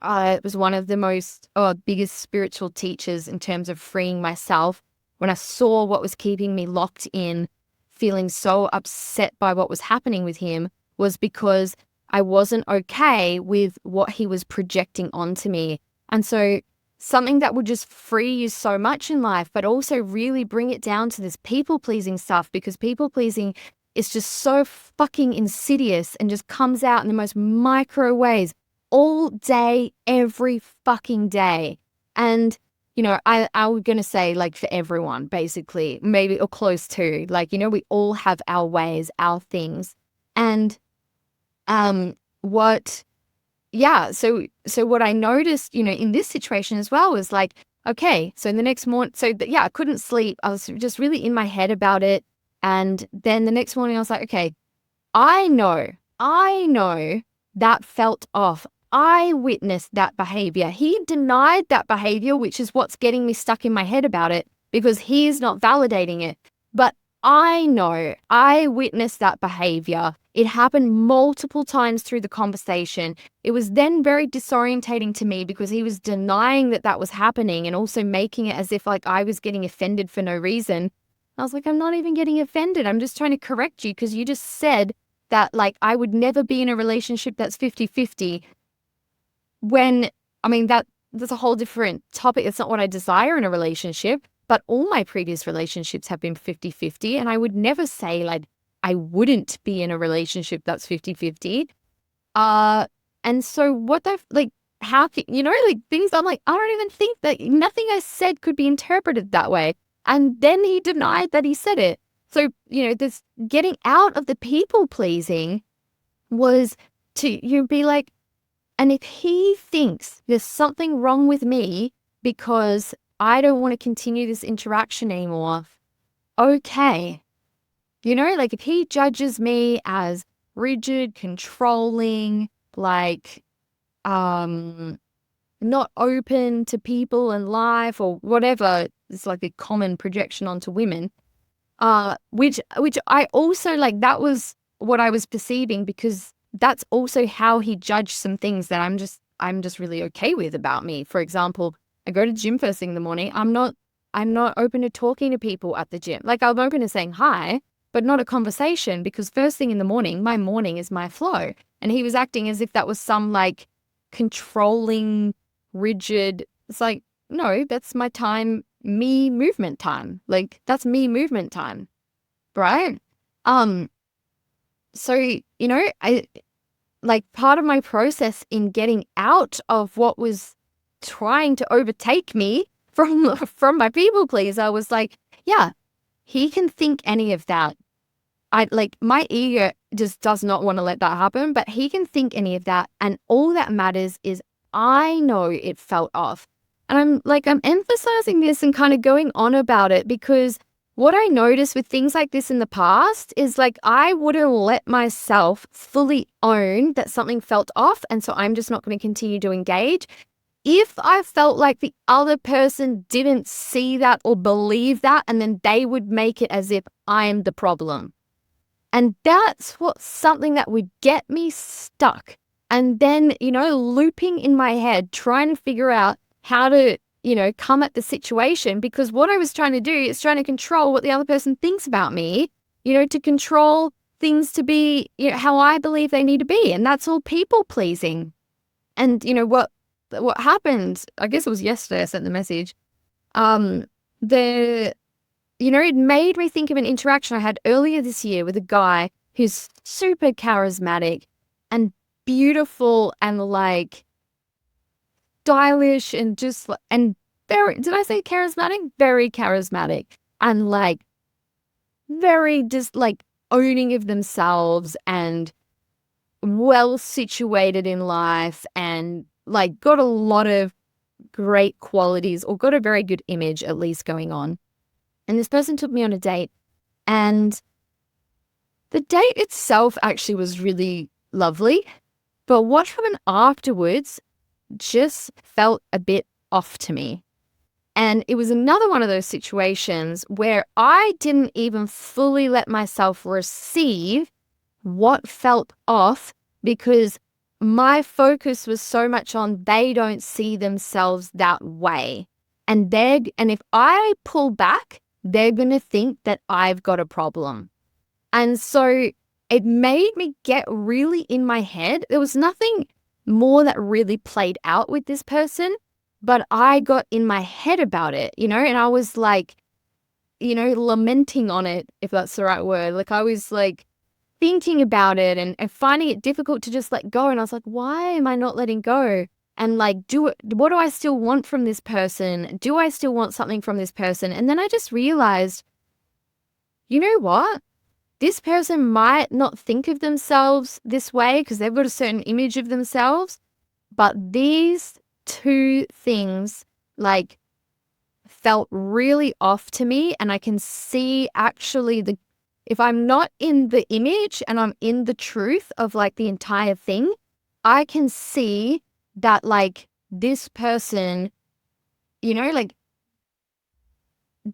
Speaker 1: It was one of the biggest spiritual teachers in terms of freeing myself. When I saw what was keeping me locked in, feeling so upset by what was happening with him, was because I wasn't okay with what he was projecting onto me. And so something that would just free you so much in life, but also really bring it down to this people-pleasing stuff, because people-pleasing is just so fucking insidious and just comes out in the most micro ways all day, every fucking day. And, I was going to say, like, for everyone, basically, maybe, or close to, like, we all have our ways, our things. And so what I noticed, in this situation as well was like, okay. So the next morning, I couldn't sleep. I was just really in my head about it. And then the next morning I was like, okay, I know that felt off. I witnessed that behavior. He denied that behavior, which is what's getting me stuck in my head about it because he's not validating it. But I know I witnessed that behavior. It happened multiple times through the conversation. It was then very disorientating to me because he was denying that that was happening and also making it as if like I was getting offended for no reason. I was like, I'm not even getting offended. I'm just trying to correct you because you just said that like I would never be in a relationship that's 50-50 when, I mean, that's a whole different topic. It's not what I desire in a relationship, but all my previous relationships have been 50-50. And I would never say like I wouldn't be in a relationship that's 50-50. And so what the, like, how can, like things I'm like, I don't even think that nothing I said could be interpreted that way. And then he denied that he said it. So, this getting out of the people pleasing was to be like, and if he thinks there's something wrong with me because I don't want to continue this interaction anymore, okay. Like if he judges me as rigid, controlling, like, not open to people and life or whatever, it's like a common projection onto women. Which I also like, that was what I was perceiving because that's also how he judged some things that I'm just really okay with about me. For example, I go to the gym first thing in the morning. I'm not open to talking to people at the gym. Like I'm open to saying hi, but not a conversation because first thing in the morning, my morning is my flow. And he was acting as if that was some like controlling, rigid, it's like, no, that's my time, me movement time. Like that's me movement time. Right. So, I like part of my process in getting out of what was trying to overtake me from my people pleaser was like, yeah, he can think any of that. I like my ego just does not want to let that happen, but he can think any of that. And all that matters is I know it felt off. And I'm emphasizing this and kind of going on about it because what I noticed with things like this in the past is like I wouldn't let myself fully own that something felt off. And so I'm just not going to continue to engage. If I felt like the other person didn't see that or believe that, and then they would make it as if I am the problem. And that's something that would get me stuck. And then, looping in my head, trying to figure out how to, come at the situation because what I was trying to do is trying to control what the other person thinks about me, to control things to be, how I believe they need to be. And that's all people pleasing. And, what happened, I guess it was yesterday I sent the message, it made me think of an interaction I had earlier this year with a guy who's super charismatic and beautiful and like stylish and just and very, did I say charismatic? Very charismatic and like very just like owning of themselves and well situated in life and like got a lot of great qualities or got a very good image at least going on. And this person took me on a date and the date itself actually was really lovely. But what happened afterwards just felt a bit off to me. And it was another one of those situations where I didn't even fully let myself receive what felt off because my focus was so much on they don't see themselves that way. And if I pull back, they're going to think that I've got a problem. And so it made me get really in my head. There was nothing more that really played out with this person, but I got in my head about it, and I was like, lamenting on it, if that's the right word. Like I was like thinking about it and finding it difficult to just let go. And I was like, why am I not letting go? And like, what do I still want from this person? Do I still want something from this person? And then I just realized, you know what? This person might not think of themselves this way because they've got a certain image of themselves, but these two things, like felt really off to me. And I can see actually if I'm not in the image and I'm in the truth of like the entire thing, I can see that like this person, like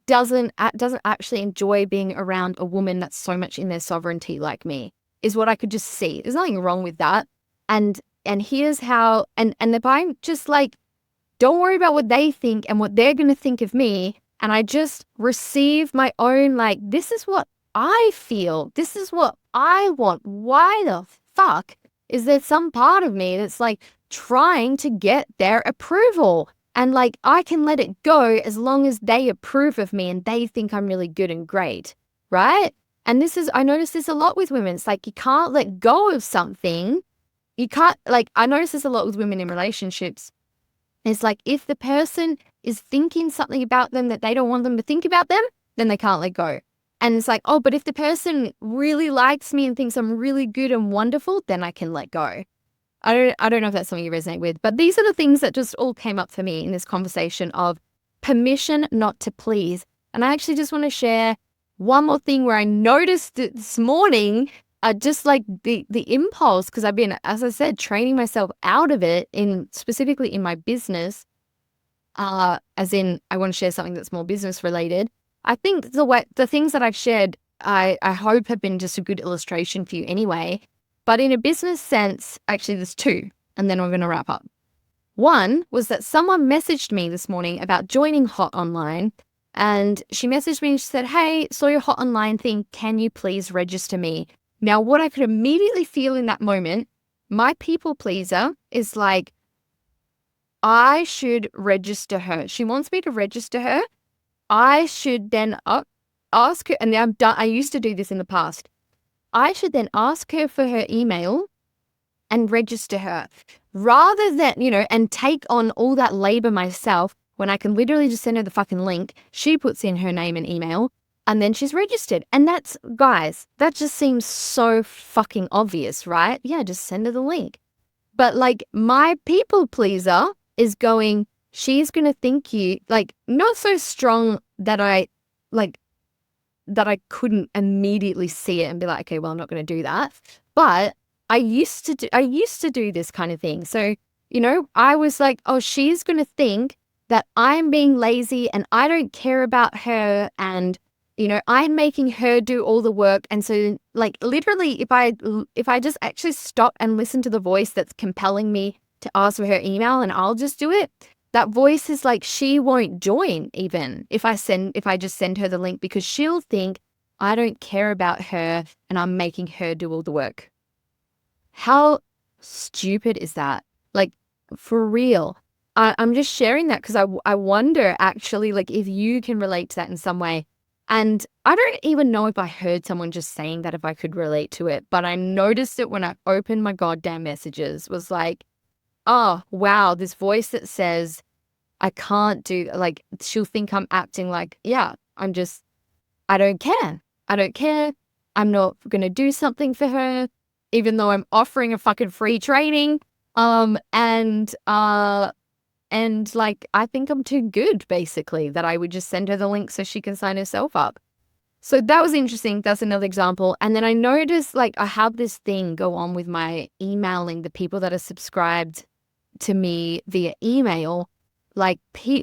Speaker 1: doesn't actually enjoy being around a woman that's so much in their sovereignty like me, is what I could just see. There's nothing wrong with that. And here's how, and if I'm just like, don't worry about what they think and what they're going to think of me, and I just receive my own, like, this is what I feel, this is what I want. Why the fuck is there some part of me that's like trying to get their approval? And like, I can let it go as long as they approve of me and they think I'm really good and great, right? And I notice this a lot with women. It's like, you can't let go of something. You can't, like, I notice this a lot with women in relationships. It's like, if the person is thinking something about them that they don't want them to think about them, then they can't let go. And it's like, oh, but if the person really likes me and thinks I'm really good and wonderful, then I can let go. I don't know if that's something you resonate with, but these are the things that just all came up for me in this conversation of permission not to please. And I actually just want to share one more thing where I noticed it this morning, just like the impulse, because I've been, as I said, training myself out of it specifically in my business, as in I want to share something that's more business related. I think the things that I've shared, I hope have been just a good illustration for you anyway. But in a business sense, actually there's two, and then we're going to wrap up. One was that someone messaged me this morning about joining Hot Online, and she messaged me and she said, hey, saw your Hot Online thing. Can you please register me? Now, what I could immediately feel in that moment, my people pleaser is like, I should register her. She wants me to register her. I should then ask her, and I'm done. I used to do this in the past. I should then ask her for her email and register her rather than, and take on all that labor myself when I can literally just send her the fucking link. She puts in her name and email and then she's registered. And that's, guys, that just seems so fucking obvious, right? Yeah, just send her the link. But like, my people pleaser is going, she's going to think you like, not so strong that I couldn't immediately see it and be like, okay, well, I'm not going to do that. But I used to do this kind of thing. So, I was like, oh, she's going to think that I'm being lazy and I don't care about her, and, I'm making her do all the work. And so like, literally, if I just actually stop and listen to the voice that's compelling me to ask for her email and I'll just do it, that voice is like, she won't join even if I just send her the link, because she'll think I don't care about her and I'm making her do all the work. How stupid is that? Like, for real. I'm just sharing that because I wonder actually, like, if you can relate to that in some way. And I don't even know if I heard someone just saying that, if I could relate to it, but I noticed it when I opened my goddamn messages, was like, oh, wow, this voice that says I can't do, like, she'll think I'm acting like, yeah, I don't care. I don't care. I'm not going to do something for her, even though I'm offering a fucking free training. And like, I think I'm too good, basically, that I would just send her the link so she can sign herself up. So that was interesting. That's another example. And then I noticed, like, I have this thing go on with my emailing the people that are subscribed to me via email. Like,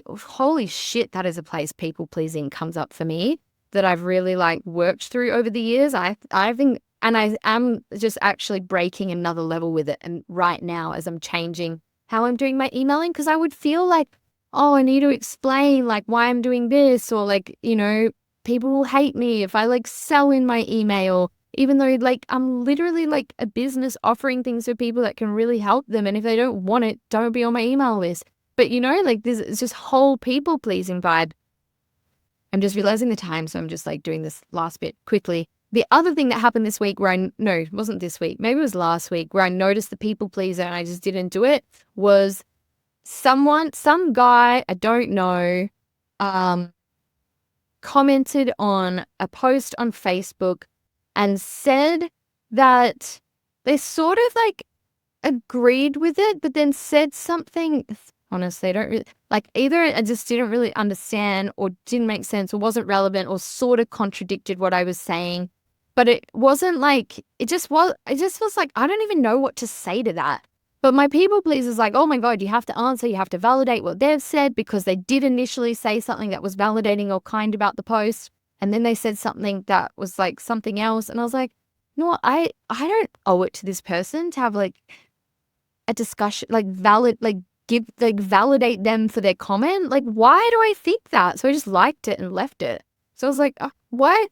Speaker 1: holy shit, that is a place people pleasing comes up for me that I've really like worked through over the years. I think, and I am just actually breaking another level with it. And right now, as I'm changing how I'm doing my emailing, because I would feel like, oh, I need to explain like why I'm doing this, or like, people will hate me if I like sell in my email, even though like I'm literally like a business offering things for people that can really help them. And if they don't want it, don't be on my email list. But like it's just whole people pleasing vibe. I'm just realizing the time, so I'm just like doing this last bit quickly. The other thing that happened this week it wasn't this week, maybe it was last week, where I noticed the people pleaser and I just didn't do it, was some guy I don't know, commented on a post on Facebook and said that they sort of like agreed with it, but then said something honestly. I don't really, like, either I just didn't really understand or didn't make sense or wasn't relevant or sort of contradicted what I was saying. But it wasn't like, it just was like, I don't even know what to say to that. But my people pleasers like, oh my God, you have to answer, you have to validate what they've said because they did initially say something that was validating or kind about the post. And then they said something that was like something else. And I was like, you know what? I don't owe it to this person to have like a discussion, like validate them for their comment. Like, why do I think that? So I just liked it and left it. So I was like, why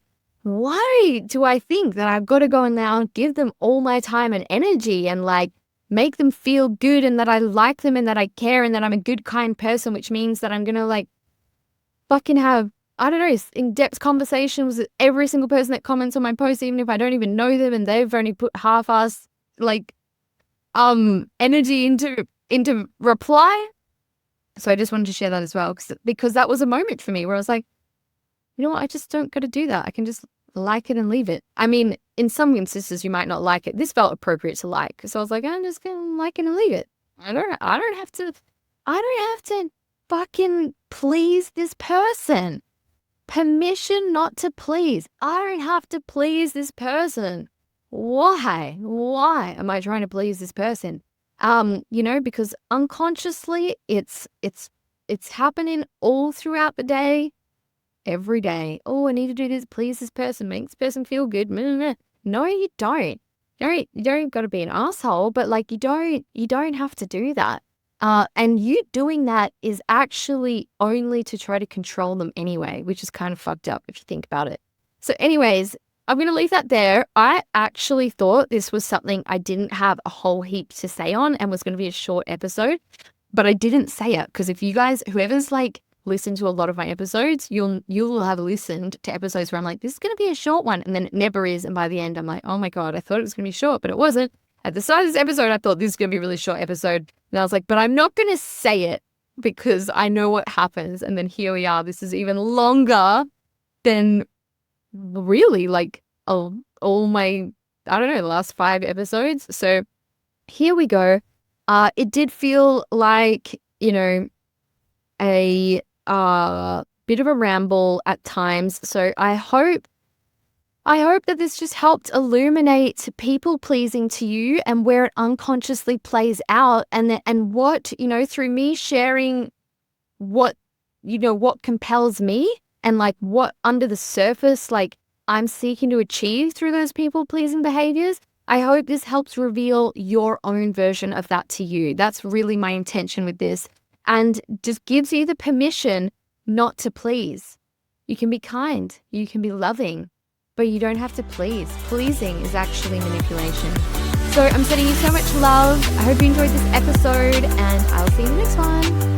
Speaker 1: do I think that I've got to go and now give them all my time and energy and like make them feel good and that I like them and that I care and that I'm a good, kind person, which means that I'm going to like fucking have, I don't know, in-depth conversations with every single person that comments on my post, even if I don't even know them and they've only put half-ass like energy into reply. So I just wanted to share that as well because that was a moment for me where I was like, you know what, I just don't got to do that. I can just like it and leave it. I mean, in some instances you might not like it. This felt appropriate to like. So I was like, I'm just gonna like it and leave it. I don't have to fucking please this person. Permission not to please. I don't have to please this person. Why? Why am I trying to please this person? Because unconsciously it's happening all throughout the day, every day. Oh, I need to do this, please this person, make this person feel good. No, you don't. You don't got to be an asshole, but like you don't have to do that. And you doing that is actually only to try to control them anyway, which is kind of fucked up if you think about it. So anyways, I'm going to leave that there. I actually thought this was something I didn't have a whole heap to say on and was going to be a short episode, but I didn't say it because if you guys, whoever's like listened to a lot of my episodes, you'll have listened to episodes where I'm like, this is going to be a short one. And then it never is. And by the end, I'm like, oh my God, I thought it was going to be short, but it wasn't. At the start of this episode, I thought this is going to be a really short episode. And I was like, but I'm not going to say it because I know what happens. And then here we are. This is even longer than really like all my, I don't know, the last 5 episodes. So here we go. It did feel like, a bit of a ramble at times. So I hope that this just helped illuminate people pleasing to you and where it unconsciously plays out and what, through me sharing what compels me and like what under the surface, like I'm seeking to achieve through those people pleasing behaviors. I hope this helps reveal your own version of that to you. That's really my intention with this. And just gives you the permission not to please. You can be kind, you can be loving, but you don't have to please. Pleasing is actually manipulation. So I'm sending you so much love. I hope you enjoyed this episode and I'll see you next one.